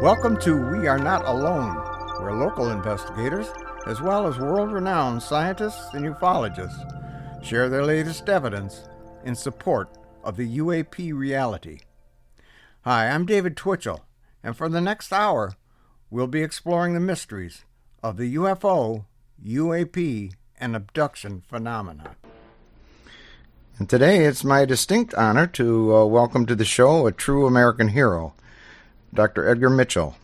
Welcome to We Are Not Alone, where local investigators, as well as world-renowned scientists and ufologists, share their latest evidence in support of the UAP reality. Hi, I'm David Twichell, and for the next hour, we'll be exploring the mysteries of the UFO, UAP, and abduction phenomena. And today it's my distinct honor to welcome to the show a true American hero, Dr. Edgar Mitchell.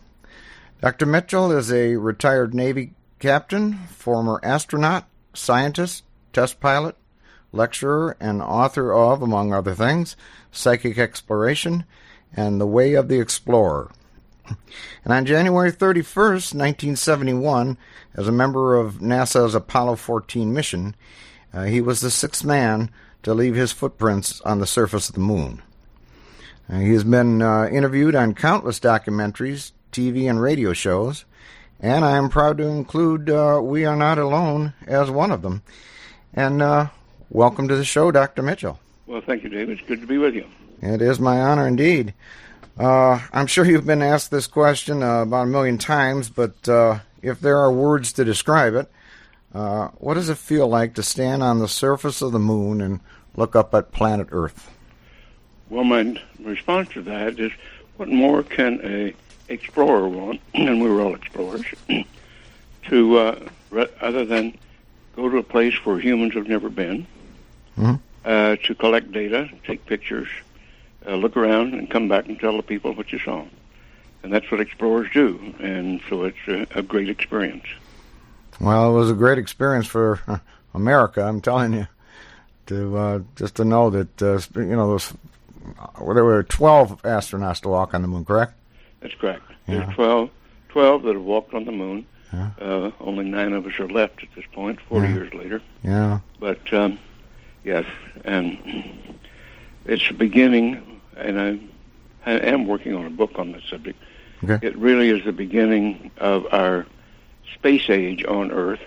Dr. Mitchell is a retired Navy captain, former astronaut, scientist, test pilot, lecturer, and author of, among other things, Psychic Exploration and The Way of the Explorer. And on January 31st, 1971, as a member of NASA's Apollo 14 mission, he was the sixth man to leave his footprints on the surface of the moon. He has been interviewed on countless documentaries, TV and radio shows, and I am proud to include We Are Not Alone as one of them. And welcome to the show, Dr. Mitchell. Well, thank you, David. It's good to be with you. It is my honor indeed. I'm sure you've been asked this question about a million times, but if there are words to describe it, what does it feel like to stand on the surface of the moon and look up at planet Earth? Well, my response to that is, what more can a explorer want, and we were all explorers, to other than go to a place where humans have never been, to collect data, take pictures, look around, and come back and tell the people what you saw. And that's what explorers do, and so it's a great experience. Well, it was a great experience for America, I'm telling you, to just to know that, those... Well, there were 12 astronauts to walk on the moon, correct? That's correct. Yeah. There's 12 that have walked on the moon. Yeah. Only 9 of us are left at this point, 40 years later. Yeah. But, yes, and it's the beginning, and I am working on a book on this subject. Okay. It really is the beginning of our space age on Earth,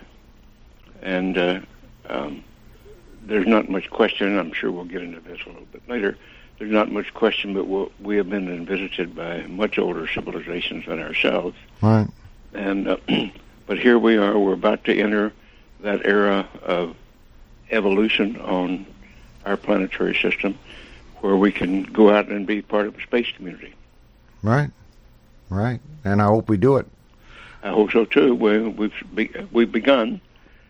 and there's not much question, I'm sure we'll get into this a little bit later, there's not much question, but we have been visited by much older civilizations than ourselves. Right. And but here we are. We're about to enter that era of evolution on our planetary system, where we can go out and be part of a space community. Right. Right. And I hope we do it. I hope so too. We've begun,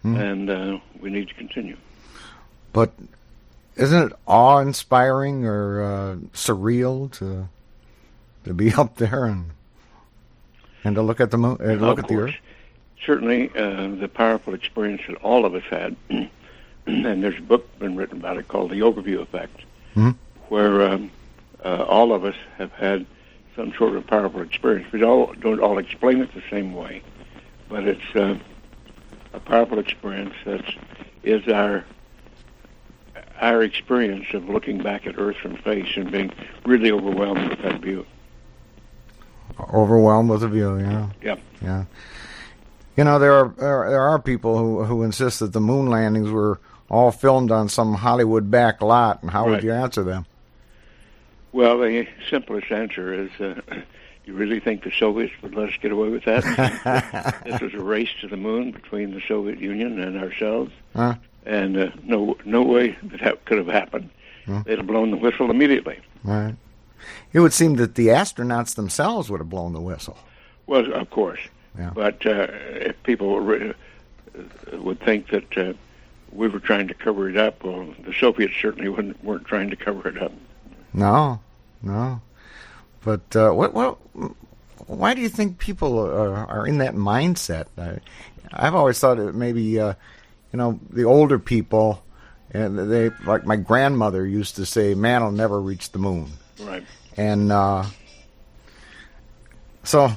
and we need to continue. But isn't it awe-inspiring or surreal to be up there and to look at the moon, look at the Earth? Certainly, the powerful experience that all of us had, and there's a book been written about it called The Overview Effect, where all of us have had some sort of powerful experience. We don't all explain it the same way, but it's a powerful experience that is our experience of looking back at Earth from space and being really overwhelmed with that view. Overwhelmed with the view, yeah. Yep. Yeah. You know, there are people who insist that the moon landings were all filmed on some Hollywood back lot, and how would you answer them? Well, the simplest answer is, you really think the Soviets would let us get away with that? This was a race to the moon between the Soviet Union and ourselves. Huh? And no way that could have happened. They'd have blown the whistle immediately. Right. It would seem that the astronauts themselves would have blown the whistle. Well, of course. Yeah. But if people would think that we were trying to cover it up, well, the Soviets certainly weren't trying to cover it up. No. But why do you think people are in that mindset? I've always thought it maybe... the older people, and they, like my grandmother used to say, man will never reach the moon. Right. And so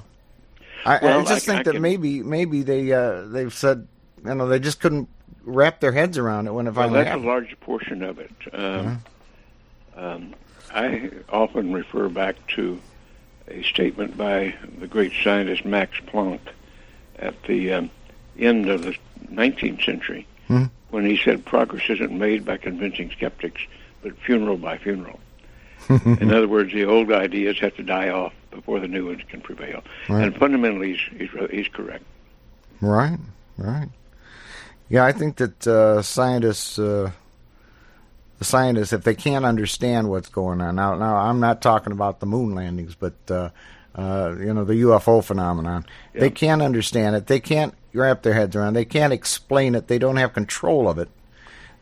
I just think that maybe they've said, they just couldn't wrap their heads around it when it finally that's happens. a large portion of it. I often refer back to a statement by the great scientist Max Planck at the end of the 19th century, when he said progress isn't made by convincing skeptics, but funeral by funeral. In other words, the old ideas have to die off before the new ones can prevail. Right. And fundamentally, he's correct. Right. Yeah, I think that scientists, if they can't understand what's going on, now I'm not talking about the moon landings, but the UFO phenomenon. Yeah. They can't understand it. They can't wrap their heads around it. They can't explain it. They don't have control of it.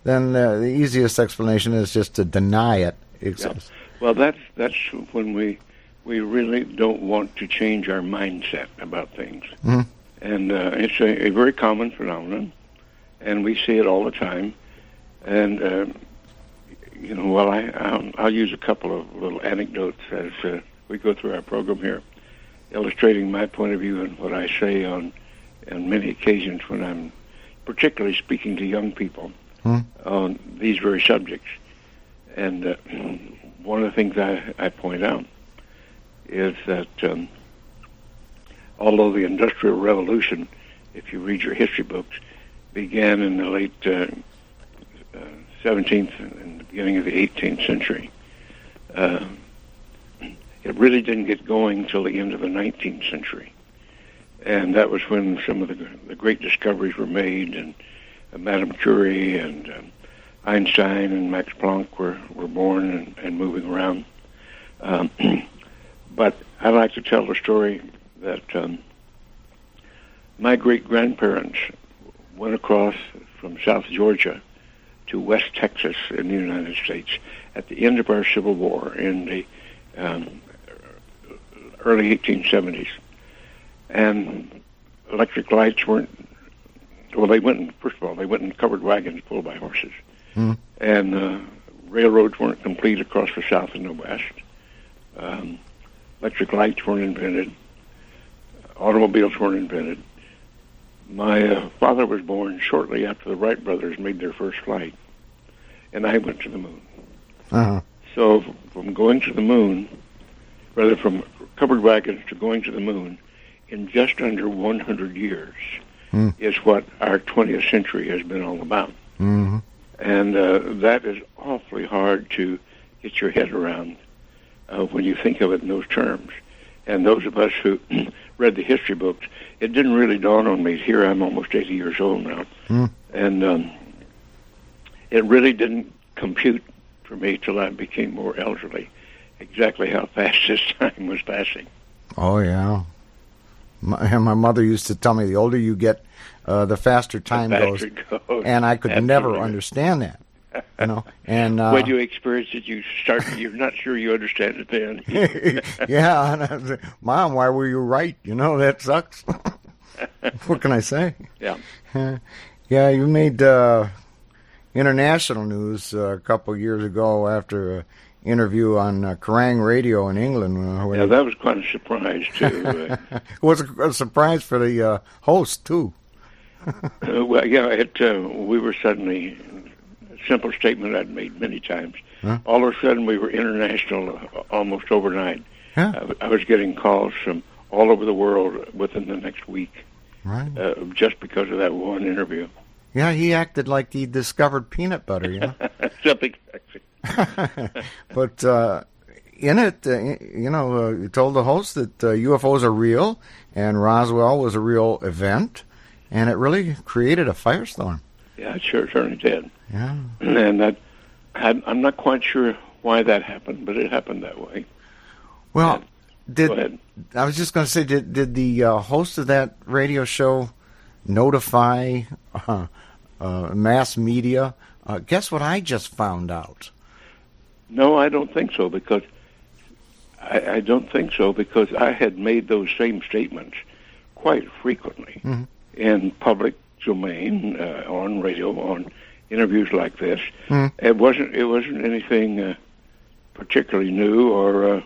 Then the easiest explanation is just to deny it exists. Yeah. Well, that's when we really don't want to change our mindset about things. Mm-hmm. And it's a very common phenomenon, and we see it all the time. And I'll use a couple of little anecdotes as we go through our program here, illustrating my point of view and what I say on many occasions when I'm particularly speaking to young people on these very subjects. And one of the things I point out is that although the Industrial Revolution, if you read your history books, began in the late 17th and the beginning of the 18th century, it really didn't get going until the end of the 19th century. And that was when some of the great discoveries were made, and Madame Curie and Einstein and Max Planck were born and moving around. But I like to tell the story that my great-grandparents went across from South Georgia to West Texas in the United States at the end of our Civil War in the early 1870s. And electric lights weren't, well, they went in covered wagons pulled by horses. And railroads weren't complete across the South and the West. Electric lights weren't invented. Automobiles weren't invented. My father was born shortly after the Wright brothers made their first flight, and I went to the moon. Uh-huh. So from going to the moon, rather from covered wagons to going to the moon, in just under 100 years is what our 20th century has been all about. Mm-hmm. And that is awfully hard to get your head around when you think of it in those terms. And those of us who read the history books, it didn't really dawn on me. Here I'm almost 80 years old now. And it really didn't compute for me till I became more elderly exactly how fast this time was passing. Oh, yeah. My mother used to tell me the older you get, the faster time goes. And I could Absolutely. Never understand that. And when you experience it, you're not sure you understand it then. Yeah, and I was like, Mom, why were you right? That sucks. What can I say? Yeah. Yeah, you made international news a couple years ago after an interview on Kerrang Radio in England. That was quite a surprise, too. It was a surprise for the host, too. We were suddenly... simple statement I'd made many times. Huh? All of a sudden, we were international almost overnight. Yeah. I was getting calls from all over the world within the next week, right? Just because of that one interview. Yeah, he acted like he discovered peanut butter, Something. But in it, you told the host that UFOs are real, and Roswell was a real event, and it really created a firestorm. Yeah, it certainly did. Yeah. And I'm not quite sure why that happened, but it happened that way. Well, Go ahead. I was just going to say, did the host of that radio show notify mass media? Guess what I just found out? No, I don't think so, because I don't think so, because I had made those same statements quite frequently in public domain, on radio, on interviews like this. It wasn't anything particularly new or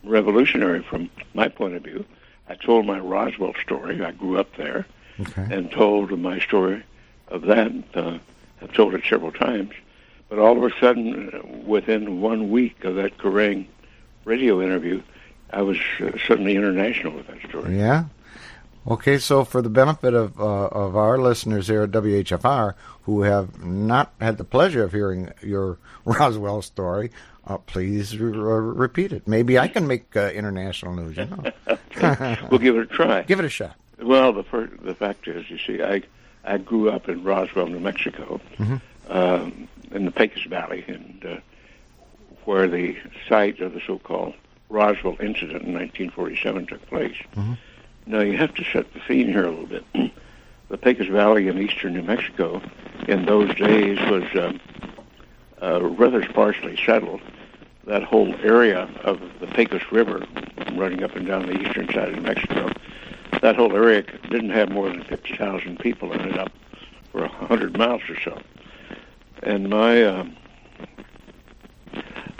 revolutionary from my point of view. I told my Roswell story. I grew up there, and told my story of that. I've told it several times. But all of a sudden, within 1 week of that Kerrang radio interview, I was suddenly international with that story. Yeah. Okay, so for the benefit of our listeners here at WHFR who have not had the pleasure of hearing your Roswell story, please repeat it. Maybe I can make international news. You know. Okay. We'll give it a try. Give it a shot. Well, the fact is, you see, I grew up in Roswell, New Mexico, in the Pecos Valley, and where the site of the so-called Roswell incident in 1947 took place. Now, you have to set the scene here a little bit. The Pecos Valley in eastern New Mexico in those days was rather sparsely settled. That whole area of the Pecos River running up and down the eastern side of New Mexico, that whole area didn't have more than 50,000 people in it up for 100 miles or so. And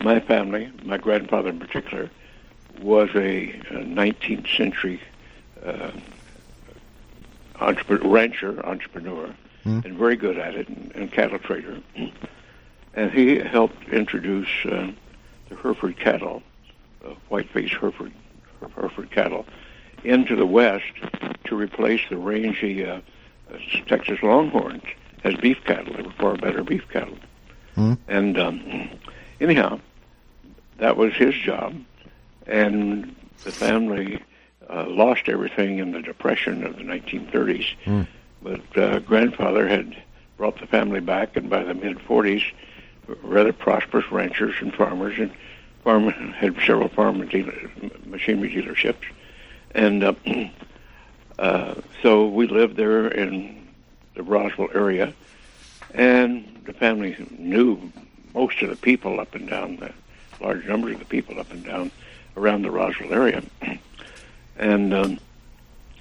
my family, my grandfather in particular, was a 19th century entrepreneur, and very good at it, and cattle trader. And he helped introduce the Hereford cattle, white-faced Hereford cattle, into the West to replace the rangy Texas Longhorns as beef cattle. They were far better beef cattle. And anyhow, that was his job, and the family lost everything in the Depression of the 1930s. But grandfather had brought the family back, and by the mid-40s, rather prosperous ranchers and farmers, and had several machinery dealerships. And so we lived there in the Roswell area, and the family knew most of the people up and down, large numbers of the people up and down around the Roswell area. And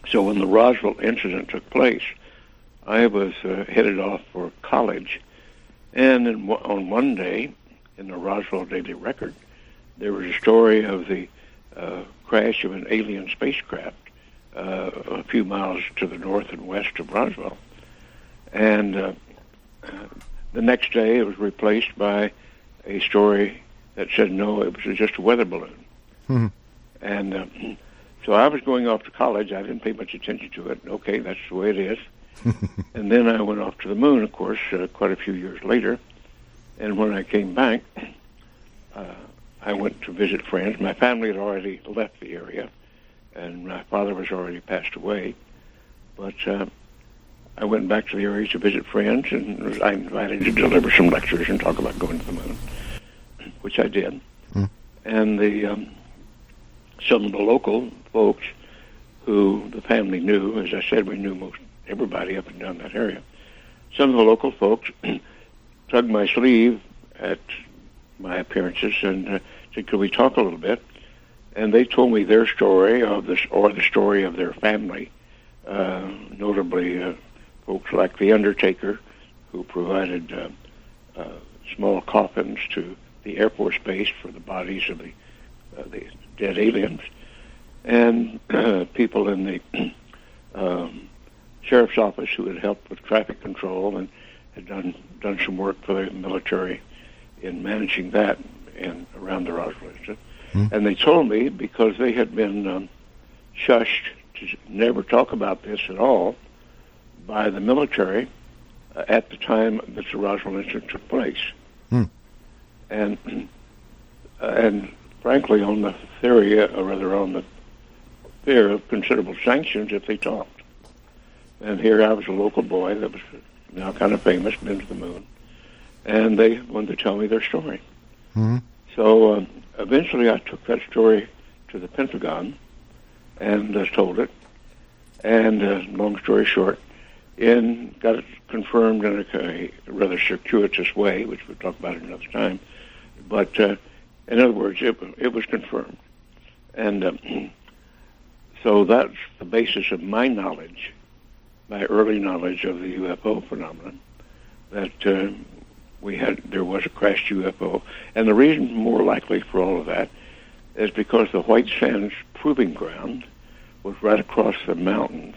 so when the Roswell incident took place, I was headed off for college. And on one day, in the Roswell Daily Record, there was a story of the crash of an alien spacecraft a few miles to the north and west of Roswell. And the next day, it was replaced by a story that said, no, it was just a weather balloon. And so I was going off to college. I didn't pay much attention to it. Okay, that's the way it is. And then I went off to the moon, of course, quite a few years later. And when I came back, I went to visit friends. My family had already left the area, and my father was already passed away. But I went back to the area to visit friends, and was invited to deliver some lectures and talk about going to the moon, which I did. And some of the local folks who the family knew, as I said, we knew most everybody up and down that area. Some of the local folks tugged my sleeve at my appearances and said, could we talk a little bit? And they told me their story of this, or the story of their family, notably folks like the undertaker, who provided small coffins to the Air Force Base for the bodies of the dead aliens, and people in the sheriff's office who had helped with traffic control and had done some work for the military in managing that in around the Roswell incident. And they told me, because they had been shushed to never talk about this at all by the military at the time that the Roswell incident took place. And frankly, on the theory, or rather on the fear of considerable sanctions if they talked. And here I was a local boy that was now kind of famous, been to the moon, and they wanted to tell me their story. So eventually I took that story to the Pentagon and told it, and long story short, got it confirmed in a rather circuitous way, which we'll talk about another time. But in other words, it was confirmed. And so that's the basis of my knowledge, my early knowledge of the UFO phenomenon, that there was a crashed UFO. And the reason more likely for all of that is because the White Sands Proving Ground was right across the mountains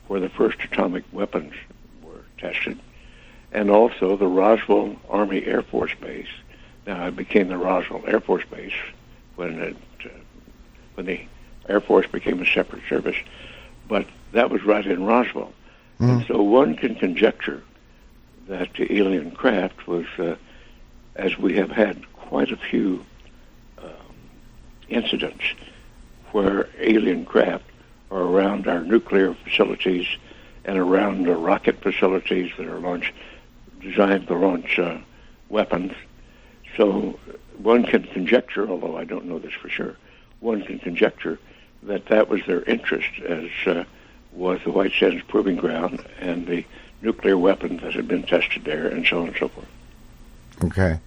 where the first atomic weapons were tested and also the Roswell Army Air Force Base. Now, it became the Roswell Air Force Base when the Air Force became a separate service, but that was right in Roswell. And so one can conjecture that the alien craft was, as we have had quite a few incidents where alien craft are around our nuclear facilities and around the rocket facilities that are designed to launch weapons. So one can conjecture, although I don't know this for sure, one can conjecture that was their interest, as was the White Sands Proving Ground and the nuclear weapons that had been tested there, and so on and so forth. Okay.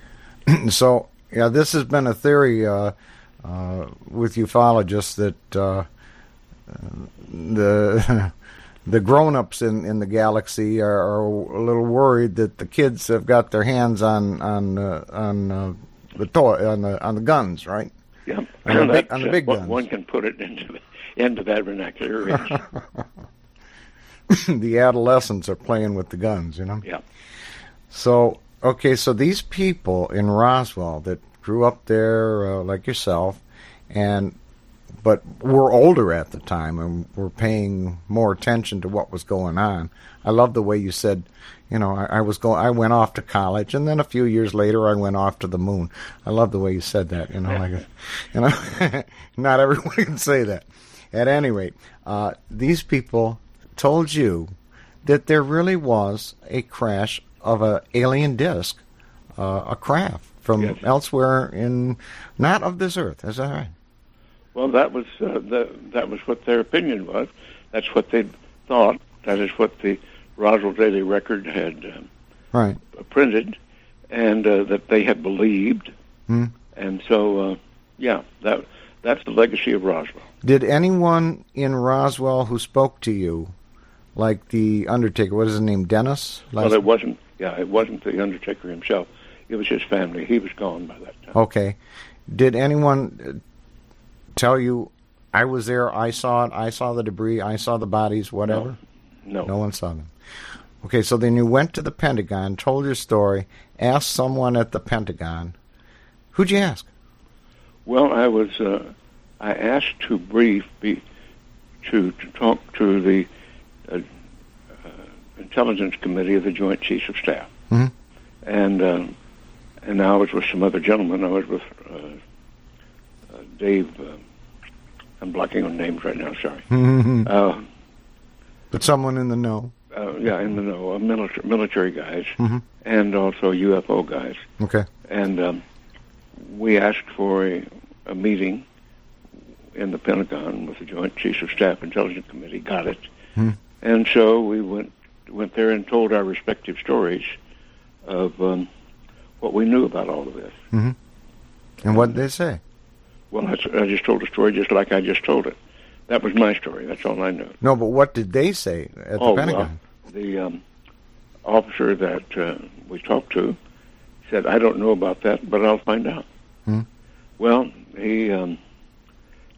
So, yeah, this has been a theory with ufologists that the grown-ups in the galaxy are a little worried that the kids have got their hands on the guns, right? Yeah, on the big guns. One can put it into that vernacular. Yes. The adolescents are playing with the guns, you know? Yeah. So, okay, so these people in Roswell that grew up there like yourself, but were older at the time and were paying more attention to what was going on. I love the way you said, you know, I went off to college, and then a few years later I went off to the moon. I love the way you said that, you know, not everyone can say that. At any rate, these people told you that there really was a crash of an alien disc, a craft from elsewhere not of this earth. Is that right? Well, that was what their opinion was. That's what they thought. That is what the Roswell Daily Record had printed, and that they had believed. And so, that's the legacy of Roswell. Did anyone in Roswell who spoke to you, like the Undertaker, what is his name, Dennis? Well, it wasn't the Undertaker himself. It was his family. He was gone by that time. Okay. Did anyone tell you, I was there, I saw it, I saw the debris, I saw the bodies, whatever? No. No one saw them. Okay, so then you went to the Pentagon, told your story, asked someone at the Pentagon. Who'd you ask? Well, I asked to talk to the Intelligence Committee of the Joint Chiefs of Staff. And I was with some other gentlemen. I was with Dave. I'm blocking on names right now. Sorry. But someone in the know. In the know, military guys, and also UFO guys. Okay. And we asked for a meeting in the Pentagon with the Joint Chiefs of Staff Intelligence Committee. Got it. And so we went there and told our respective stories of what we knew about all of this. And what did they say? Well, I just told the story just like I just told it. That was my story. That's all I know. No, but what did they say at the Pentagon? Well, the officer that we talked to said, I don't know about that, but I'll find out. Well, he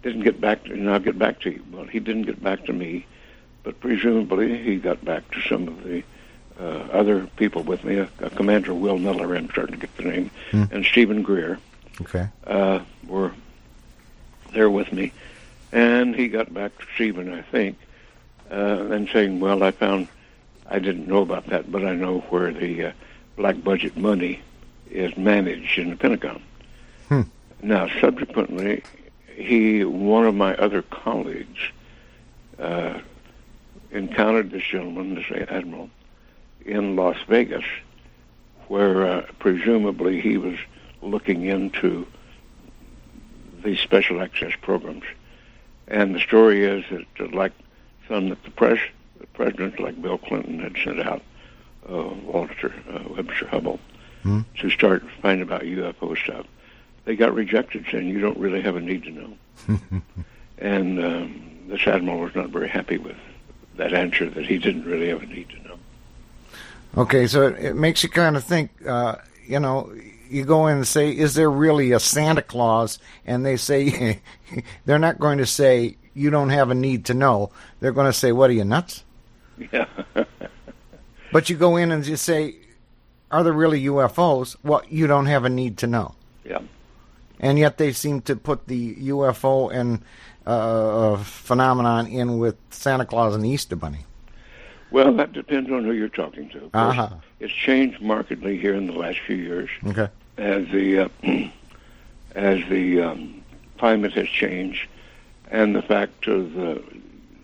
didn't get back to, and I'll get back to you. Well, he didn't get back to me, but presumably he got back to some of the other people with me, Commander Will Miller, I'm starting to get the name, and Stephen Greer. Okay. Were there with me. And he got back to Stephen, I think, and saying, well, I didn't know about that, but I know where the black budget money is managed in the Pentagon. Now, subsequently, one of my other colleagues, encountered this gentleman, this admiral, in Las Vegas, where presumably he was looking into these special access programs. And the story is that, like some that the presidents like Bill Clinton had sent out, Walter Webster Hubble, to start finding about UFO stuff, they got rejected, saying you don't really have a need to know. And this admiral was not very happy with that answer, that he didn't really have a need to know. Okay, so it makes you kind of think, you go in and say, is there really a Santa Claus? And they say, they're not going to say, you don't have a need to know. They're going to say, what are you, nuts? Yeah. But you go in and you say, are there really UFOs? Well, you don't have a need to know. Yeah. And yet they seem to put the UFO and phenomenon in with Santa Claus and the Easter Bunny. Well, that depends on who you're talking to. Of course, it's changed markedly here in the last few years. Okay. As the climate has changed, and the fact of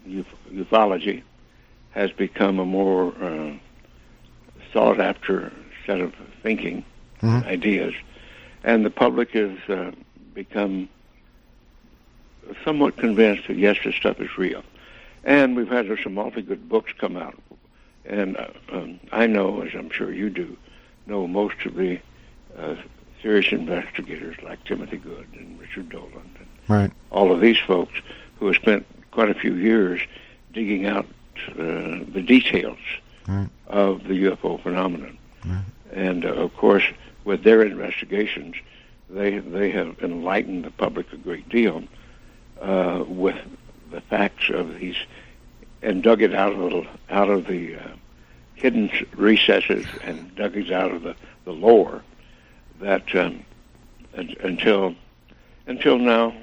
ufology has become a more sought-after set of thinking ideas, and the public has become somewhat convinced that, yes, this stuff is real. And we've had some awfully good books come out. And I know, as I'm sure you do, know most of the serious investigators like Timothy Good and Richard Dolan and all of these folks who have spent quite a few years digging out the details of the UFO phenomenon. And, of course, with their investigations, they have enlightened the public a great deal with the facts of these, and dug it out of the hidden recesses and dug it out of the lore that until now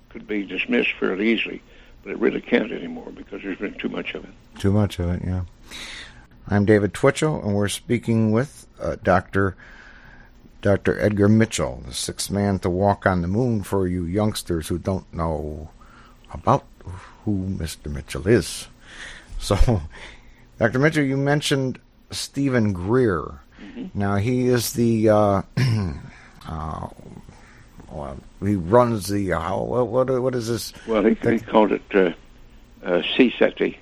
could be dismissed fairly easily, but it really can't anymore because there's been too much of it. Too much of it, yeah. I'm David Twichell, and we're speaking with Dr. Edgar Mitchell, the sixth man to walk on the moon, for you youngsters who don't know about who Mr. Mitchell is. So, Dr. Mitchell, you mentioned Stephen Greer. Now, he is the, he runs the, what is this? Well, he called it CSETI.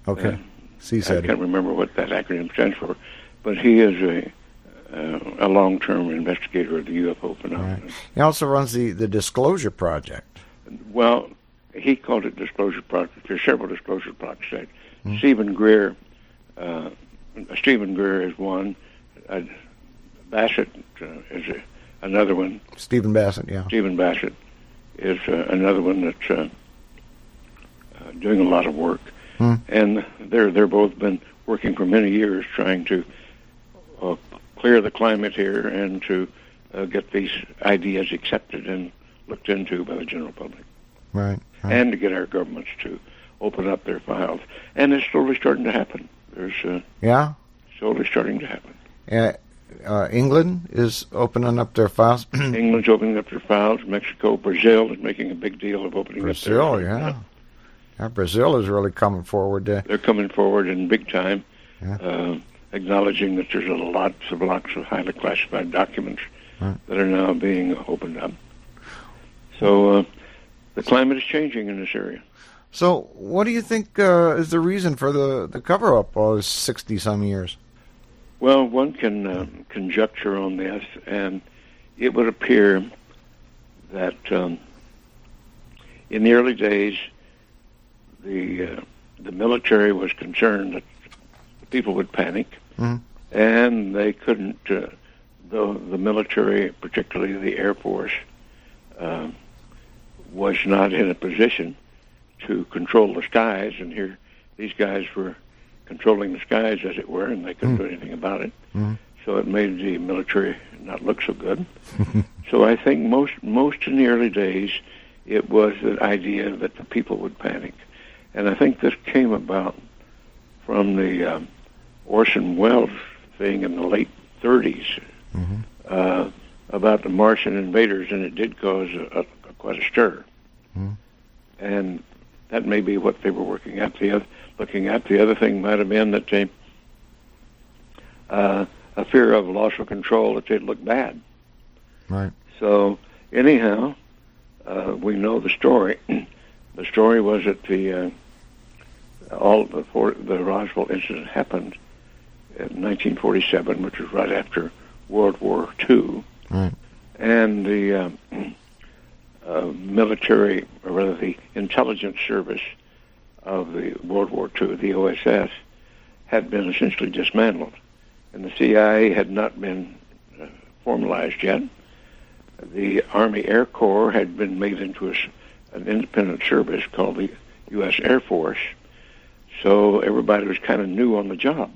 Okay, CSETI. I can't remember what that acronym stands for, but he is a long-term investigator of the UFO phenomenon. Right. He also runs the Disclosure Project. Well, he called it Disclosure Project. There's several Disclosure Projects. Stephen Greer is one. Bassett is another one. Stephen Bassett, yeah. Stephen Bassett is another one that's doing a lot of work. And they're both been working for many years trying to clear the climate here and to get these ideas accepted and looked into by the general public. Right. And to get our governments to open up their files. And it's slowly starting to happen. There's slowly starting to happen. England is opening up their files. England's opening up their files. Mexico, Brazil is making a big deal of opening up their files. Brazil, yeah. Brazil is really coming forward. They're coming forward in big time, acknowledging that there's lots of highly classified documents that are now being opened up. So the climate is changing in this area. So what do you think is the reason for the cover-up all those 60-some years? Well, one can conjecture on this, and it would appear that in the early days, the military was concerned that people would panic, and they couldn't. The military, particularly the Air Force, was not in a position to control the skies, and here these guys were controlling the skies, as it were, and they couldn't do anything about it. So it made the military not look so good. So I think most in the early days, it was the idea that the people would panic. And I think this came about from the Orson Welles thing in the late 30s about the Martian invaders, and it did cause quite a stir. And that may be what they were looking at. The other thing might have been that a fear of loss of control, that they'd look bad. Right. So anyhow, we know the story. The story was that the Roswell incident happened in 1947, which was right after World War II. Right. And the military, or rather the intelligence service of the World War II, the OSS, had been essentially dismantled. And the CIA had not been formalized yet. The Army Air Corps had been made into an independent service called the U.S. Air Force. So everybody was kind of new on the job.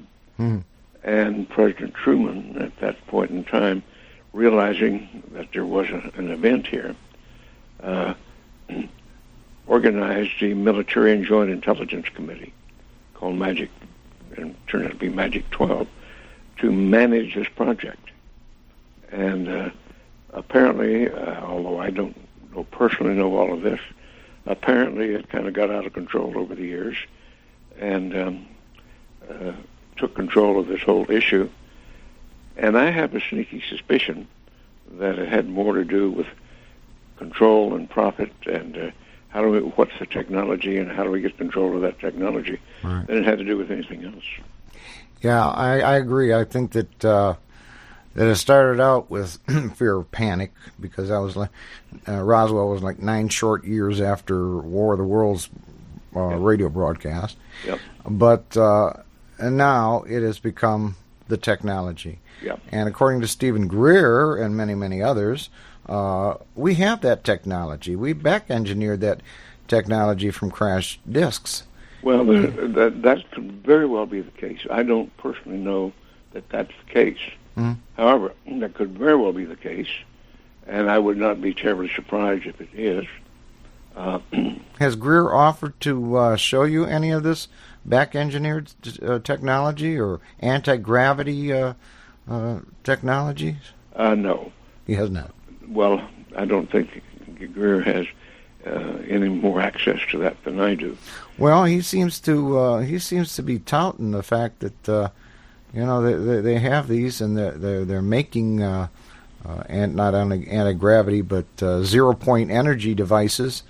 And President Truman, at that point in time, realizing that there was an event here, organized the Military and Joint Intelligence Committee, called MAGIC, and turned out to be MAGIC 12, to manage this project. And apparently, although I don't personally know all of this, apparently it kind of got out of control over the years and took control of this whole issue. And I have a sneaky suspicion that it had more to do with control and profit and what's the technology and how do we get control of that technology, right, than it had to do with anything else. Yeah, I agree. I think that that it started out with fear of panic, because that was Roswell was like 9 short years after War of the Worlds radio broadcast. Yep. But and now it has become the technology. Yep. And according to Stephen Greer and many, many others, we have that technology. We back-engineered that technology from crashed disks. Well, that could very well be the case. I don't personally know that that's the case. Mm-hmm. However, that could very well be the case, and I would not be terribly surprised if it is. Has Greer offered to show you any of this back-engineered technology or anti-gravity technologies? No. He has not. Well, I don't think Greer has any more access to that than I do. Well, he seems to be touting the fact that they have these, and they're making and not only anti-gravity but 0-point energy devices.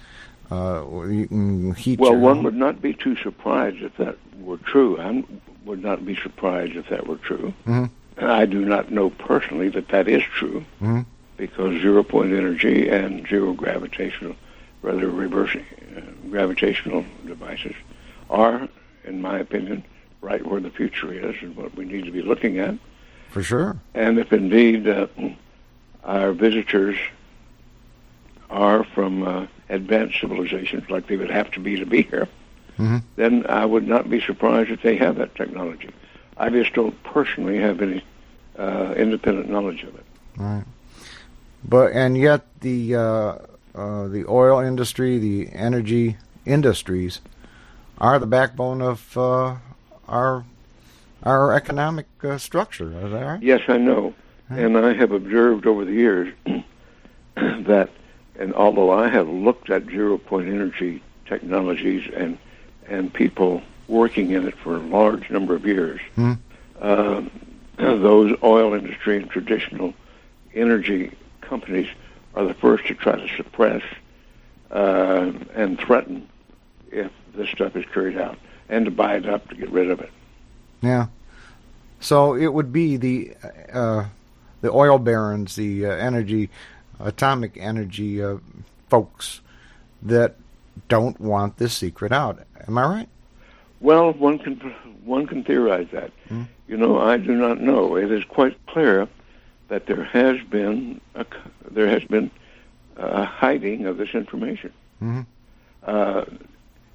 You can heat. Well, one would not be too surprised if that were true. I would not be surprised if that were true. Mm-hmm. And I do not know personally that is true, mm-hmm, because 0-point energy and zero gravitational, rather reverse gravitational devices are, in my opinion, right where the future is and what we need to be looking at. For sure. And if indeed our visitors are from advanced civilizations, like they would have to be here, mm-hmm, then I would not be surprised if they have that technology. I just don't personally have any independent knowledge of it. Right. And yet the oil industry, the energy industries, are the backbone of our economic structure. Is that right? Yes, I know, and I have observed over the years that, and although I have looked at 0-point energy technologies and people working in it for a large number of years, those oil industry and traditional energy companies are the first to try to suppress and threaten if this stuff is carried out, and to buy it up to get rid of it. Yeah. So it would be the oil barons, the atomic energy folks that don't want this secret out. Am I right? Well, one can theorize that. I do not know. It is quite clear that there has been a hiding of this information, and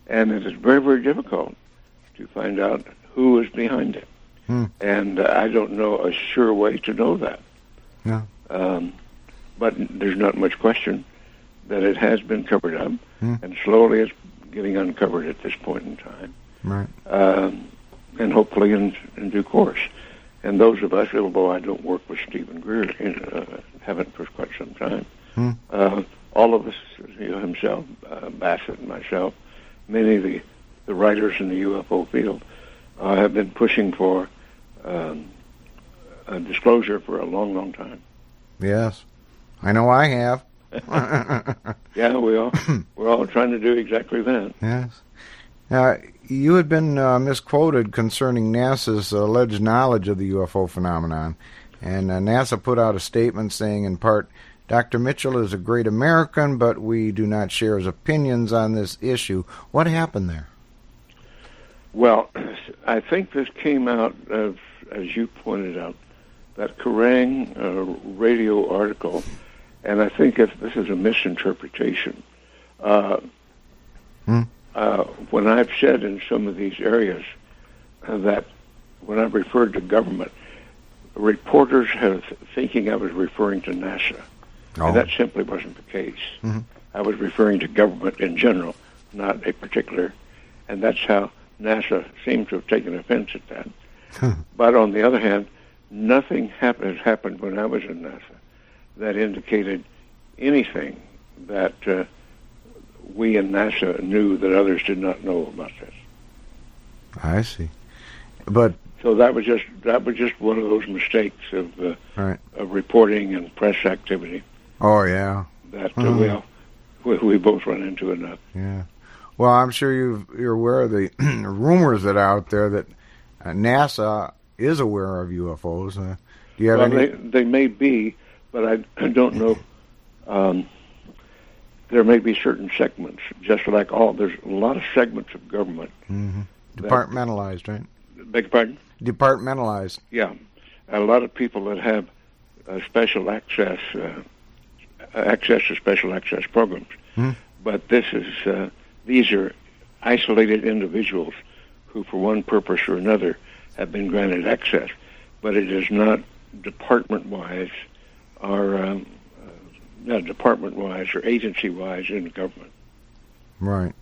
it is very, very difficult to find out who is behind it. And I don't know a sure way to know that. Yeah. But there's not much question that it has been covered up, and slowly it's getting uncovered at this point in time. Right. And hopefully in due course. And those of us, although I don't work with Stephen Greer, haven't for quite some time, all of us, himself, Bassett and myself, many of the writers in the UFO field have been pushing for a disclosure for a long, long time. Yes. I know I have. Yeah, we're all trying to do exactly that. Yes. You had been misquoted concerning NASA's alleged knowledge of the UFO phenomenon, and NASA put out a statement saying, in part, Dr. Mitchell is a great American, but we do not share his opinions on this issue. What happened there? Well, I think this came out of, as you pointed out, that Kerrang radio article, and I think this is a misinterpretation. When I've said in some of these areas that when I referred to government, reporters have thinking I was referring to NASA. Oh. And that simply wasn't the case. Mm-hmm. I was referring to government in general, not a particular, and that's how NASA seemed to have taken offense at that. But on the other hand, nothing has happened when I was in NASA that indicated anything that we in NASA knew that others did not know about this. I see. But so that was just one of those mistakes of reporting and press activity. Oh yeah, that we both run into enough. Yeah. Well, I'm sure you're aware of the rumors that are out there that NASA is aware of UFOs. Do you have any? They may be, but I don't know. There may be certain segments, just like there's a lot of segments of government. Mm-hmm. Departmentalized, right? Beg your pardon? Departmentalized. Yeah. A lot of people that have special access to special access programs. Mm-hmm. But these are isolated individuals who, for one purpose or another, have been granted access. But it is not department-wise or agency-wise in the government. Right.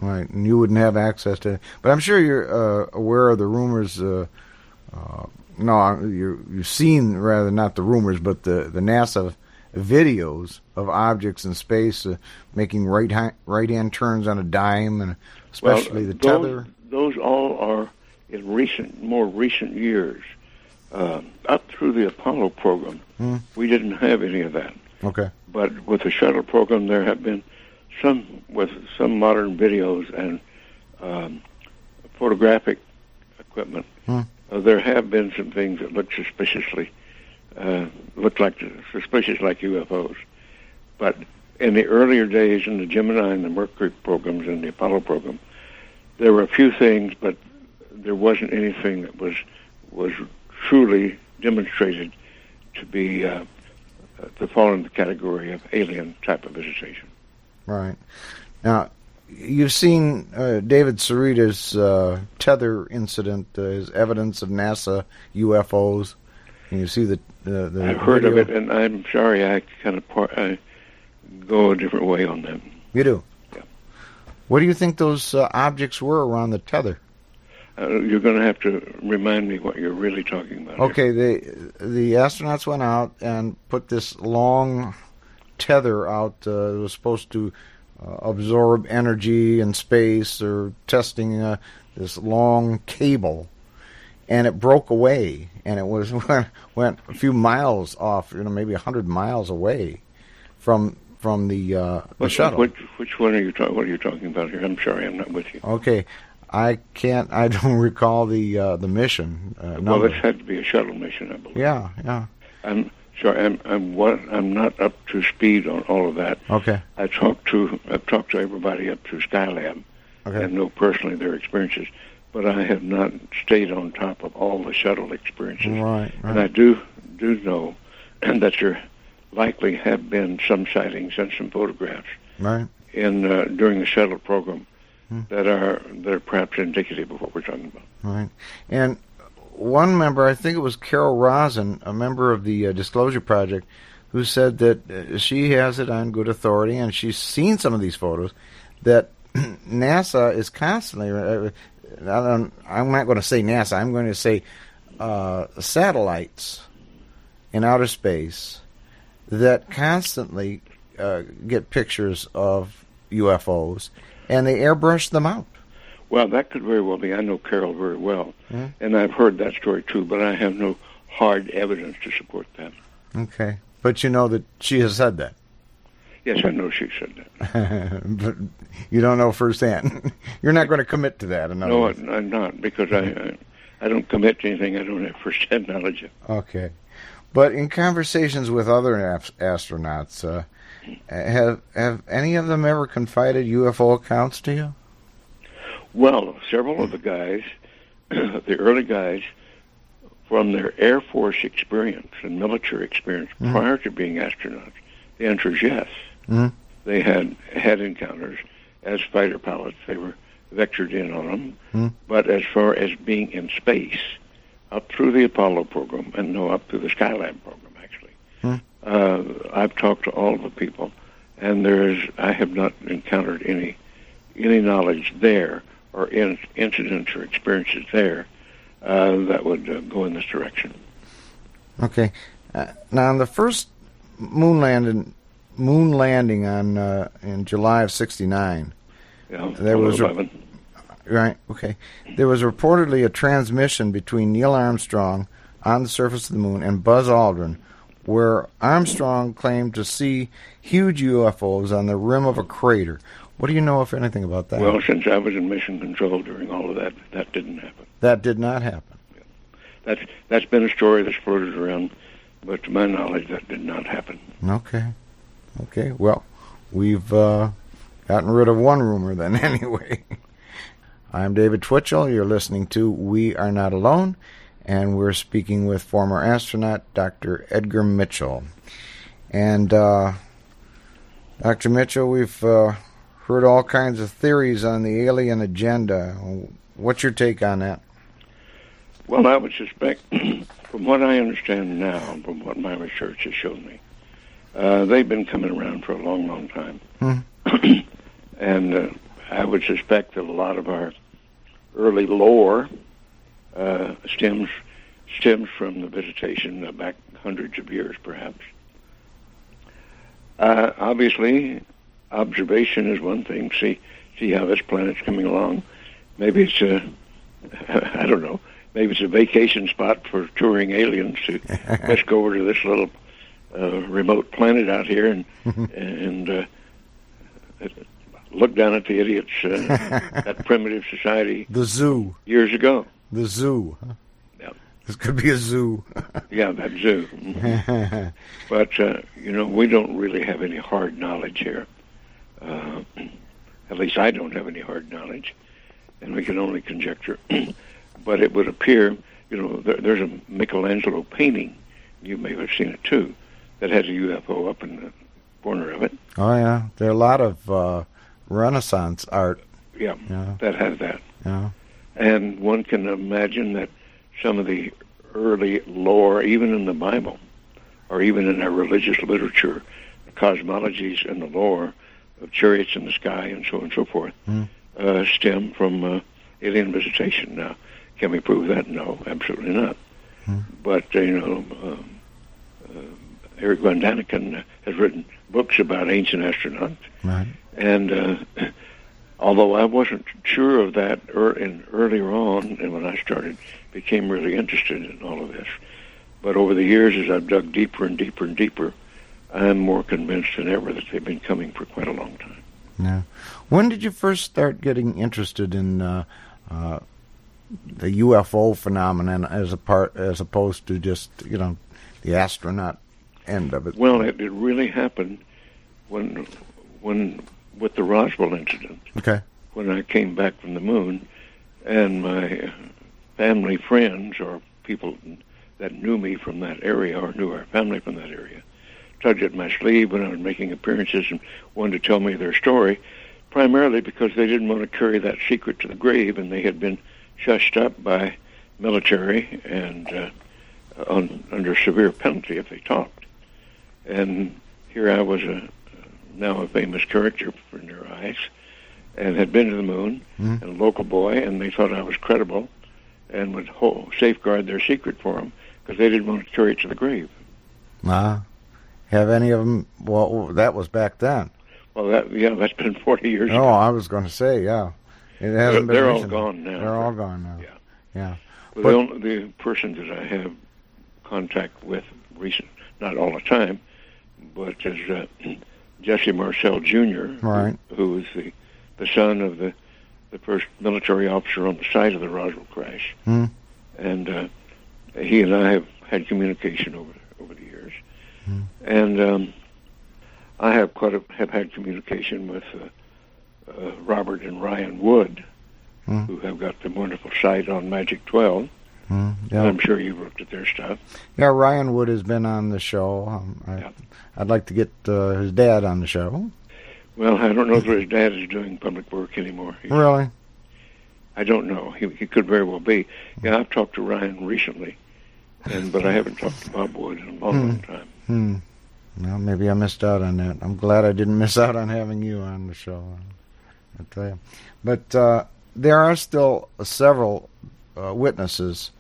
Right, and you wouldn't have access to it. But I'm sure you're aware of the rumors. You've seen, rather, not the rumors, but the NASA videos of objects in space making right-hand turns on a dime, and especially the tether. Those all are in more recent years. Up through the Apollo program, we didn't have any of that. Okay. But with the shuttle program, there have been some modern videos and photographic equipment. There have been some things that look suspicious like UFOs. But in the earlier days, in the Gemini and the Mercury programs and the Apollo program, there were a few things, but there wasn't anything that was truly demonstrated to be to fall in the category of alien type of visitation. Right. Now, you've seen David Sarita's tether incident as evidence of NASA UFOs. And you see the I've heard of it, and I'm sorry I kind of I go a different way on that. You do? Yeah. What do you think those objects were around the tether? You're going to have to remind me what you're really talking about. Okay, the astronauts went out and put this long tether out. It was supposed to absorb energy in space. Or testing this long cable, and it broke away, and it went a few miles off, maybe 100 miles away from the shuttle. Which one are you talking? What are you talking about here? I'm sorry, I'm not with you. Okay, I don't recall the mission. Well, this had to be a shuttle mission, I believe. Yeah. I'm sorry, I'm not up to speed on all of that. Okay. I've talked to everybody up through Skylab, and know personally their experiences, but I have not stayed on top of all the shuttle experiences. Right. And I do know that there likely have been some sightings and some photographs during the shuttle program that are perhaps indicative of what we're talking about. Right. And one member, I think it was Carol Rosen, a member of the Disclosure Project, who said that she has it on good authority, and she's seen some of these photos, that NASA is constantly, I'm not going to say NASA, I'm going to say satellites in outer space that constantly get pictures of UFOs, and they airbrush them out. Well, that could very well be. I know Carol very well, and I've heard that story too, but I have no hard evidence to support that. Okay. But you know that she has said that? Yes, I know she said that. But you don't know firsthand. You're not going to commit to that. No, I'm not, because I don't commit to anything I don't have firsthand knowledge of. Okay. But in conversations with other astronauts, have any of them ever confided UFO accounts to you? Well, several of the guys, the early guys, from their Air Force experience and military experience prior to being astronauts, the answer is yes. They had encounters as fighter pilots. They were vectored in on them. But as far as being in space up through the Apollo program, and no, up through the Skylab program, actually. I've talked to all of the people, and I have not encountered any knowledge there or incidents or experiences there that would go in this direction. Okay. Now, on the first moon landing on in July of '69, there was 11. Right. Okay. There was reportedly a transmission between Neil Armstrong on the surface of the moon and Buzz Aldrin, where Armstrong claimed to see huge UFOs on the rim of a crater. What do you know, if anything, about that? Well, since I was in mission control during all of that, that didn't happen. That did not happen. Yeah. That's been a story that's floated around, but to my knowledge, that did not happen. Okay. Okay. Well, we've gotten rid of one rumor then, anyway. I'm David Twichell. You're listening to We Are Not Alone, and we're speaking with former astronaut Dr. Edgar Mitchell. And Dr. Mitchell, we've heard all kinds of theories on the alien agenda. What's your take on that? Well, I would suspect, from what I understand now, from what my research has shown me, they've been coming around for a long, long time. And I would suspect that a lot of our early lore stems from the visitation back hundreds of years, perhaps. Obviously, observation is one thing. See how this planet's coming along. Maybe it's I don't know. Maybe it's a vacation spot for touring aliens to let's go over to this little remote planet out here and look down at the idiots, that primitive society. The zoo. Years ago. The zoo. Huh? Yeah. This could be a zoo. Yeah, that zoo. But, we don't really have any hard knowledge here. At least I don't have any hard knowledge, and we can only conjecture. But it would appear, there's a Michelangelo painting, you may have seen it too, that has a UFO up in the corner of it. Oh, yeah. There are a lot of Renaissance art. Yeah, that has that. Yeah. And one can imagine that some of the early lore, even in the Bible, or even in our religious literature, the cosmologies and the lore of chariots in the sky and so on and so forth, stem from alien visitation. Now, can we prove that? No, absolutely not. But, Eric Von Daniken has written books about ancient astronauts. Right. And although I wasn't sure of that earlier on, and when I started, became really interested in all of this. But over the years, as I've dug deeper and deeper and deeper, I'm more convinced than ever that they've been coming for quite a long time. Yeah. When did you first start getting interested in the UFO phenomenon as opposed to just the astronaut end of it? Well, it really happened when with the Roswell incident. Okay. When I came back from the moon, and my family friends or people that knew me from that area or knew our family from that area tugged at my sleeve when I was making appearances and wanted to tell me their story, primarily because they didn't want to carry that secret to the grave, and they had been shushed up by military and under severe penalty if they talked. And here I was now a famous character in their eyes, and had been to the moon, and a local boy, and they thought I was credible and would safeguard their secret for them because they didn't want to carry it to the grave. Have any of them? Well, that was back then. Well, that's been 40 years ago. Oh, I was going to say, yeah. It hasn't been. They're all gone now. They're all gone now. Yeah. But the persons that I have contact with recent, not all the time, but is Jesse Marcel Jr., right, who is the son of the first military officer on the site of the Roswell crash. And he and I have had communication over the years. And I have had communication with Robert and Ryan Wood, who have got the wonderful site on Magic 12. Yeah. I'm sure you've looked at their stuff. Yeah, Ryan Wood has been on the show. I'd like to get his dad on the show. Well, I don't know if his dad is doing public work anymore. Really? I don't know. He could very well be. Yeah, I've talked to Ryan recently, but I haven't talked to Bob Wood in a long time. Well, maybe I missed out on that. I'm glad I didn't miss out on having you on the show. I'll tell you. But there are still several witnesses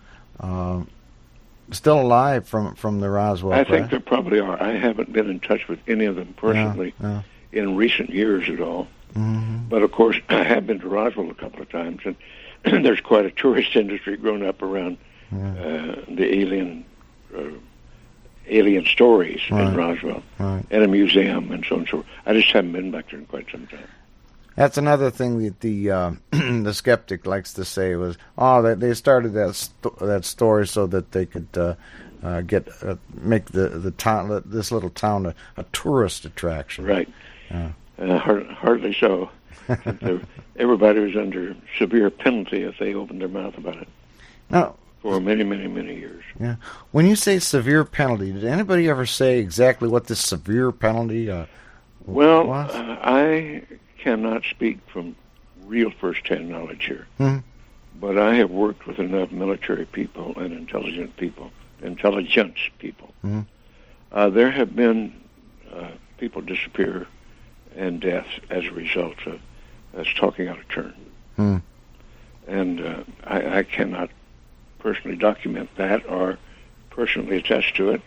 still alive from the Roswell I crash. think there probably are. I haven't been in touch with any of them personally in recent years at all. Mm-hmm. But, of course, I have been to Roswell a couple of times, and there's quite a tourist industry grown up around the alien stories in Roswell, and a museum and so on and so forth. I just haven't been back there in quite some time. That's another thing that the the skeptic likes to say was, they started that story so that they could make the town, this little town, a tourist attraction. Right. Hardly so. Everybody was under severe penalty if they opened their mouth about it. Now, for many, many, many years. Yeah. When you say severe penalty, did anybody ever say exactly what this severe penalty was? I cannot speak from real first-hand knowledge here. Mm-hmm. But I have worked with enough military people and intelligence people. Mm-hmm. There have been people disappear and deaths as a result of us talking out of turn. Mm-hmm. And I cannot personally document that or personally attest to it,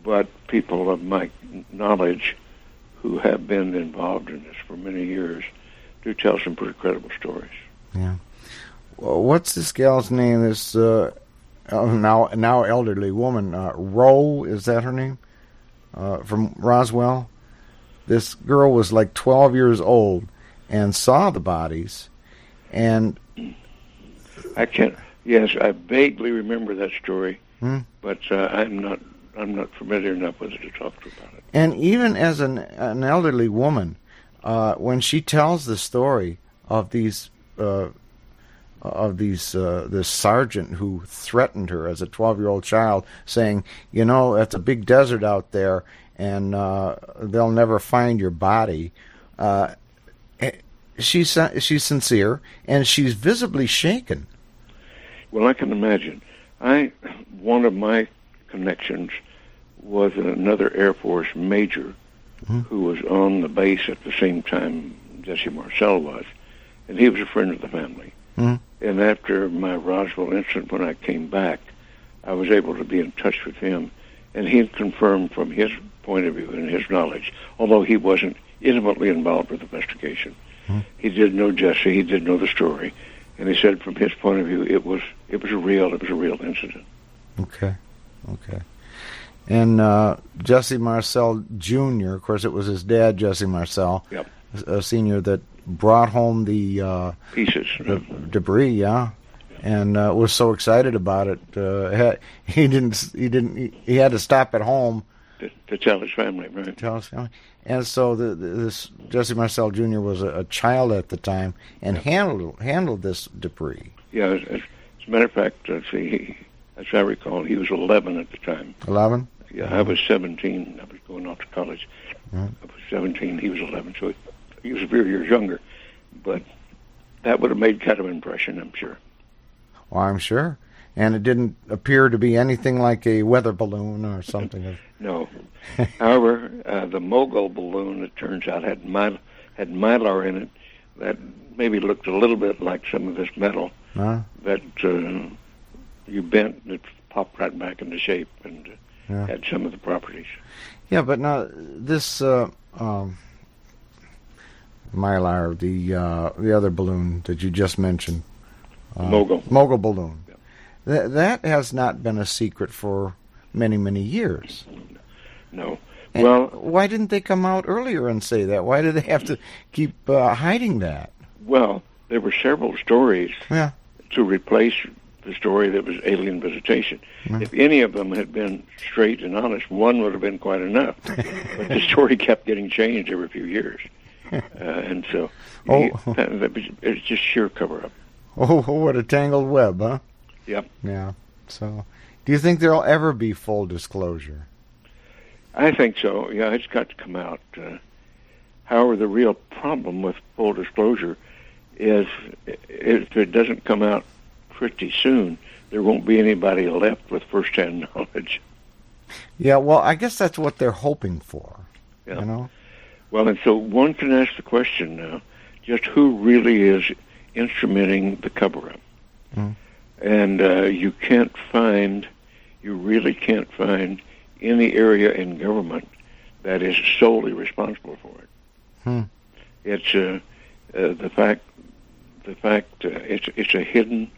but people of my knowledge who have been involved in this for many years do tell some pretty credible stories. Yeah. Well, what's this gal's name? This now elderly woman, Roe, is that her name? From Roswell. This girl was like 12 years old and saw the bodies, and Yes, I vaguely remember that story, but I'm not familiar enough with it to talk to you about it. And even as an elderly woman, when she tells the story of this sergeant who threatened her as a 12-year-old child, saying, it's a big desert out there, and they'll never find your body. She's sincere, and she's visibly shaken. Well, I can imagine. One of my connections was another Air Force major who was on the base at the same time Jesse Marcel was, and he was a friend of the family. And after my Roswell incident, when I came back, I was able to be in touch with him, and he had confirmed from his point of view and his knowledge, although he wasn't intimately involved with the investigation. He did know Jesse, he did know the story, and he said from his point of view it was a real incident. Okay. And Jesse Marcel Jr., of course, it was his dad, Jesse Marcel, Senior, that brought home the pieces, the debris, and was so excited about it. He had to stop at home to tell his family, right? Tell his family. And so this Jesse Marcel Jr. was a child at the time and handled this debris. Yeah, as a matter of fact, as I recall, he was 11 at the time. 11? Yeah, I was 17. I was going off to college. I was 17. He was 11, so he was a few years younger. But that would have made kind of an impression, I'm sure. Well, I'm sure. And it didn't appear to be anything like a weather balloon or something. No. However, the Mogul balloon, it turns out, had mylar in it that maybe looked a little bit like some of this metal that you bent, it popped right back into shape and had some of the properties. Yeah, but now this mylar, the other balloon that you just mentioned, Mogul balloon. That has not been a secret for many, many years. No. And why didn't they come out earlier and say that? Why did they have to keep hiding that? Well, there were several stories to replace the story that was alien visitation. If any of them had been straight and honest, one would have been quite enough. But the story kept getting changed every few years. And so it's just sheer cover-up. Oh, what a tangled web, huh? Yep. Yeah. So, do you think there'll ever be full disclosure? I think so. Yeah, it's got to come out. However, the real problem with full disclosure is if it doesn't come out pretty soon, there won't be anybody left with first-hand knowledge. Yeah, well, I guess that's what they're hoping for. Yeah. You know? Well, and so one can ask the question now, just who really is instrumenting the cover-up? Mm. And you really can't find any area in government that is solely responsible for it. Hmm. It's it's a hidden.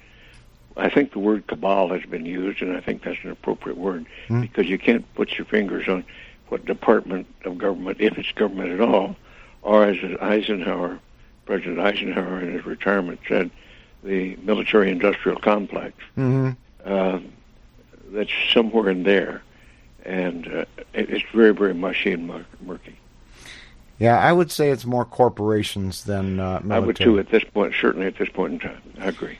I think the word cabal has been used, and I think that's an appropriate word because you can't put your fingers on what department of government, if it's government at all, or as President Eisenhower in his retirement said, the military-industrial complex. Mm-hmm. That's somewhere in there, and it's very, very mushy and murky. Yeah, I would say it's more corporations than military. I would too at this point, certainly at this point in time. I agree.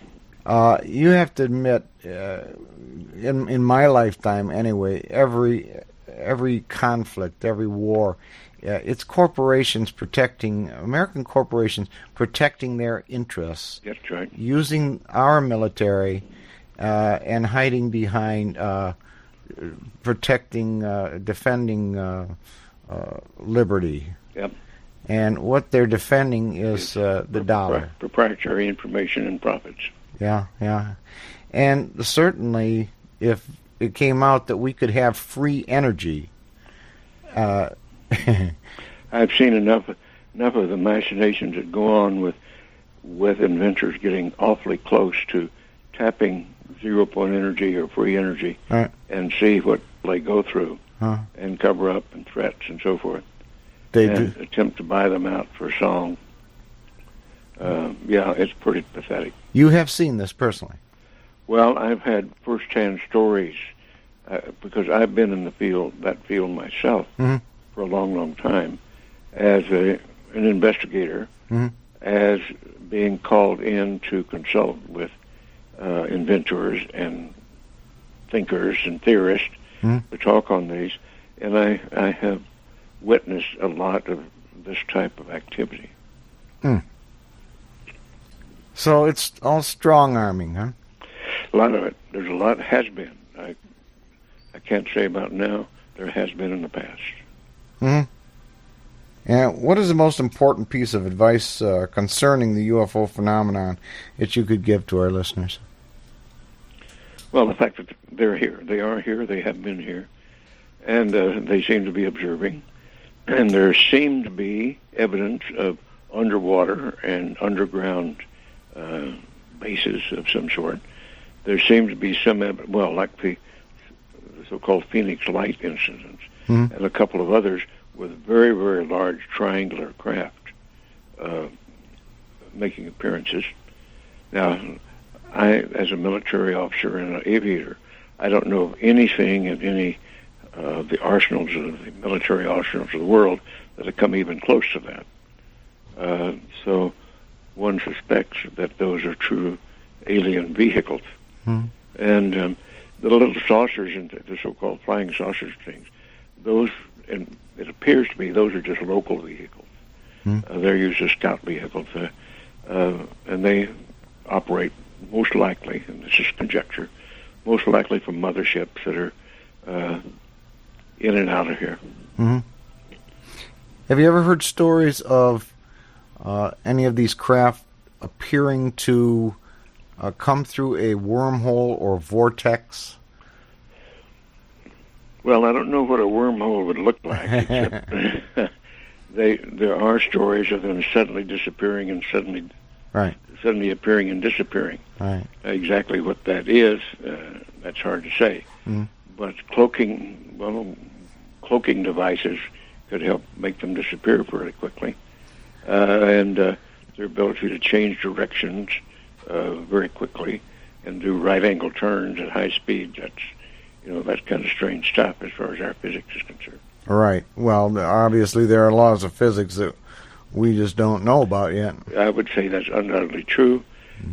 You have to admit, in my lifetime anyway, every conflict, every war, it's corporations American corporations protecting their interests. That's right. Using our military and hiding behind defending liberty. Yep. And what they're defending is the dollar. Proprietary information and profits. Yeah, yeah. And certainly, if it came out that we could have free energy... I've seen enough of the machinations that go on with inventors getting awfully close to tapping zero-point energy or free energy and see what they go through and cover up and threats and so forth. And attempt to buy them out for a song. Yeah, it's pretty pathetic. You have seen this personally? Well, I've had first-hand stories because I've been in that field myself for a long, long time as an investigator, as being called in to consult with inventors and thinkers and theorists to talk on these, and I have witnessed a lot of this type of activity. So it's all strong-arming, huh? A lot of it. There's a lot has been. I can't say about now. There has been in the past. And what is the most important piece of advice concerning the UFO phenomenon that you could give to our listeners? Well, the fact that they're here. They are here. They have been here. And they seem to be observing. And there seemed to be evidence of underwater and underground bases of some sort. There seemed to be some evidence, like the so-called Phoenix Light incidents, and a couple of others with very, very large triangular craft making appearances. Now, as a military officer and an aviator, I don't know of anything in any of the arsenals of the military arsenals of the world that have come even close to that. So one suspects that those are true alien vehicles. And the little saucers and the so-called flying saucers things, those, and it appears to me, those are just local vehicles. They're used as scout vehicles, and they operate most likely, and this is conjecture, most likely from motherships that are in and out of here. Have you ever heard stories of any of these craft appearing to come through a wormhole or vortex? Well, I don't know what a wormhole would look like. Except there are stories of them suddenly disappearing and suddenly appearing and disappearing. Right. Exactly what that is, that's hard to say. But cloaking devices could help make them disappear fairly quickly, and their ability to change directions very quickly and do right-angle turns at high speed. That's kind of strange stuff as far as our physics is concerned. Right. Well, obviously there are laws of physics that we just don't know about yet. I would say that's undoubtedly true,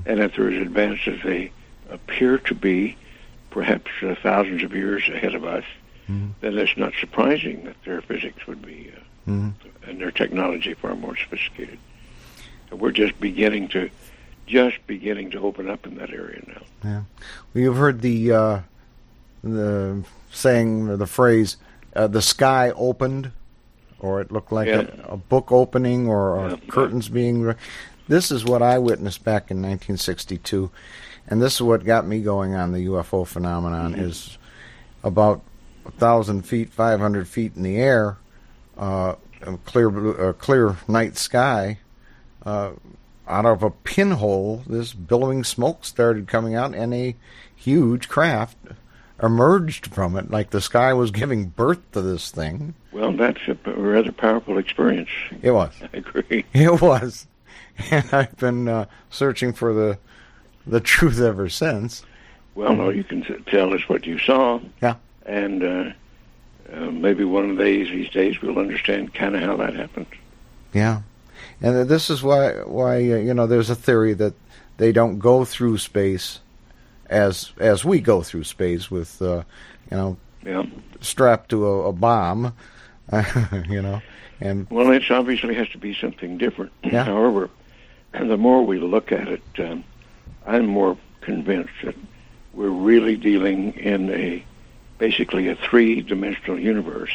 and if they're as advanced as they appear to be, perhaps thousands of years ahead of us, then it's not surprising that their physics would be, and their technology far more sophisticated. We're just beginning to open up in that area now. Yeah. Well, you've heard the saying or the phrase, the sky opened, or it looked like a book opening, or curtains being... This is what I witnessed back in 1962, and this is what got me going on the UFO phenomenon. Is about 1,000 feet, 500 feet in the air, a clear night sky, out of a pinhole, this billowing smoke started coming out, and a huge craft emerged from it, like the sky was giving birth to this thing. Well, that's a rather powerful experience. It was. I agree. It was. And I've been searching for the truth ever since. Well, all you can tell is what you saw. Yeah. And maybe one of these days we'll understand kind of how that happened. Yeah. And this is why there's a theory that they don't go through space as we go through space with strapped to a bomb, and well, it obviously has to be something different. Yeah. However, the more we look at it, I'm more convinced that we're really dealing in basically a three-dimensional universe.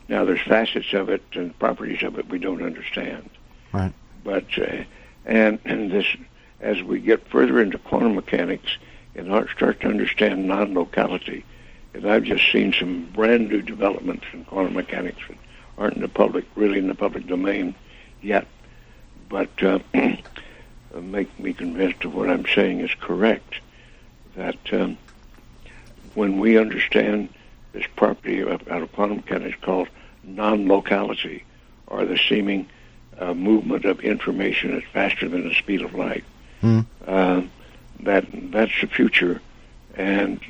Now, there's facets of it and properties of it we don't understand. Right. But and this, as we get further into quantum mechanics and start to understand non-locality, and I've just seen some brand new developments in quantum mechanics that aren't really in the public domain yet, but make me convinced of what I'm saying is correct. That when we understand this property out of quantum mechanics called non-locality, or the seeming movement of information at faster than the speed of light, that's the future. And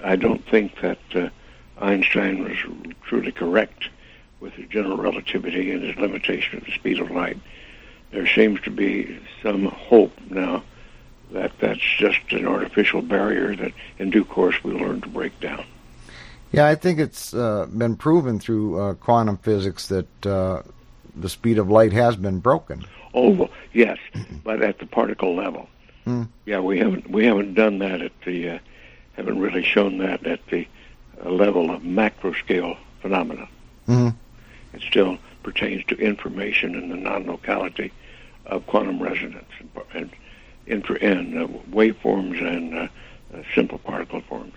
I don't think that Einstein was truly correct with his general relativity and his limitation of the speed of light. There seems to be some hope now that that's just an artificial barrier that in due course we'll learn to break down. Yeah, I think it's been proven through quantum physics that the speed of light has been broken. Oh, well, yes, but at the particle level. Yeah, we haven't done that haven't really shown that at the level of macro scale phenomena. It still pertains to information in the non-locality of quantum resonance and waveforms and simple particle forms.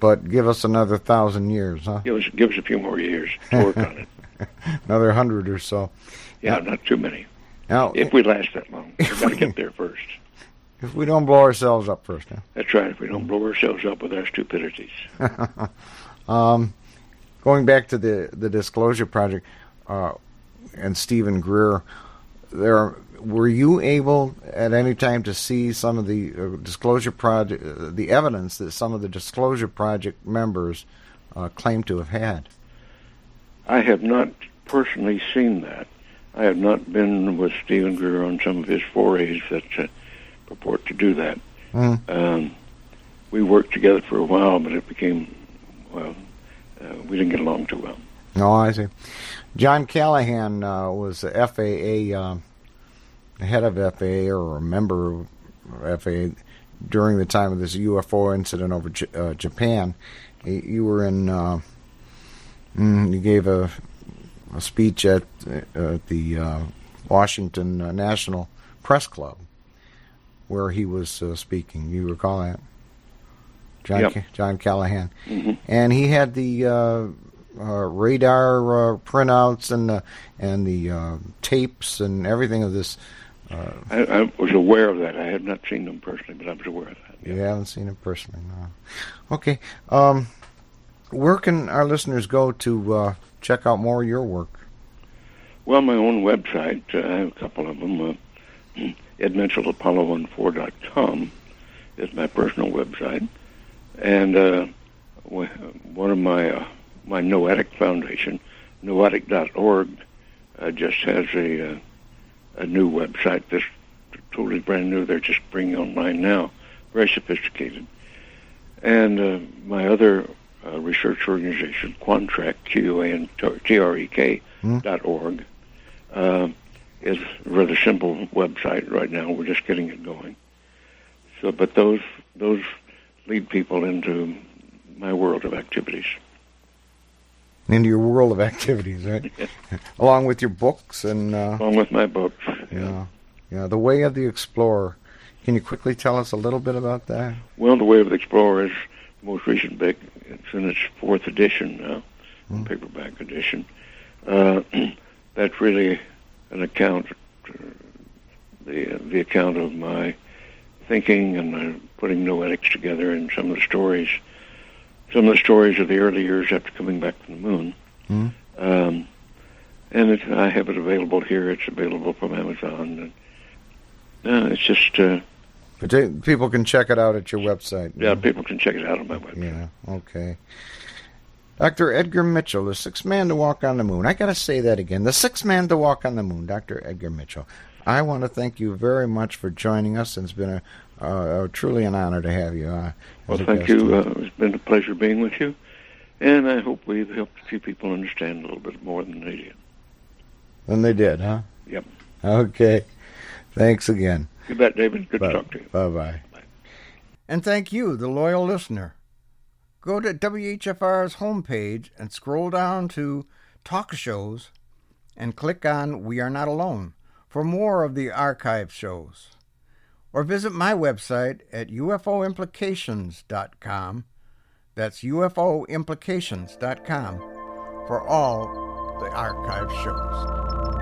But give us another 1,000 years, huh? Give us a few more years to work on it. Another 100 or so. Yeah, not too many. Now, if we last that long, we've got to get there first. If we don't blow ourselves up first, huh? That's right. If we don't blow ourselves up with our stupidities. Going back to the Disclosure Project and Stephen Greer, were you able at any time to see some of the Disclosure Project, the evidence that some of the Disclosure Project members claim to have had? I have not personally seen that. I have not been with Stephen Greer on some of his forays that purport to do that. We worked together for a while, but it became, we didn't get along too well. Oh, I see. John Callahan was the FAA, head of FAA or a member of FAA during the time of this UFO incident over Japan. You were in, you gave a speech at the Washington National Press Club where he was speaking. You recall that? John Callahan. And he had the radar printouts and the tapes and everything of this. I was aware of that. I have not seen them personally, but I was aware of that. Yeah. You haven't seen them personally, no. Okay. Where can our listeners go to check out more of your work? Well, my own website, I have a couple of them. EdMitchellApollo14.com is my personal website. And one of my Noetic Foundation, noetic.org, just has a new website that's totally brand new. They're just bringing online now, very sophisticated. And my other research organization, Quantrek, QUANTREK.org, is a rather simple website right now. We're just getting it going. So, but those lead people into my world of activities. Into your world of activities, right? Along with your books and... along with my books. Yeah. The Way of the Explorer. Can you quickly tell us a little bit about that? Well, The Way of the Explorer is the most recent book. It's in its 4th edition now, paperback edition. That's really an account, the account of my thinking and my putting noetics together, and some of the stories of the early years after coming back from the moon. And I have it available here. It's available from Amazon. And, it's just... but people can check it out at your website. Yeah, people can check it out on my website. Yeah, okay. Dr. Edgar Mitchell, the sixth man to walk on the moon. I got to say that again. The sixth man to walk on the moon, Dr. Edgar Mitchell. I want to thank you very much for joining us, and it's been truly an honor to have you. Well, thank you. It's been a pleasure being with you, and I hope we've helped a few people understand a little bit more than they did. Than they did, huh? Yep. Okay. Thanks again. You bet, David. Good to talk to you. Bye-bye. And thank you, the loyal listener. Go to WHFR's homepage and scroll down to Talk Shows and click on We Are Not Alone for more of the archive shows. Or visit my website at ufoimplications.com. That's ufoimplications.com for all the archive shows.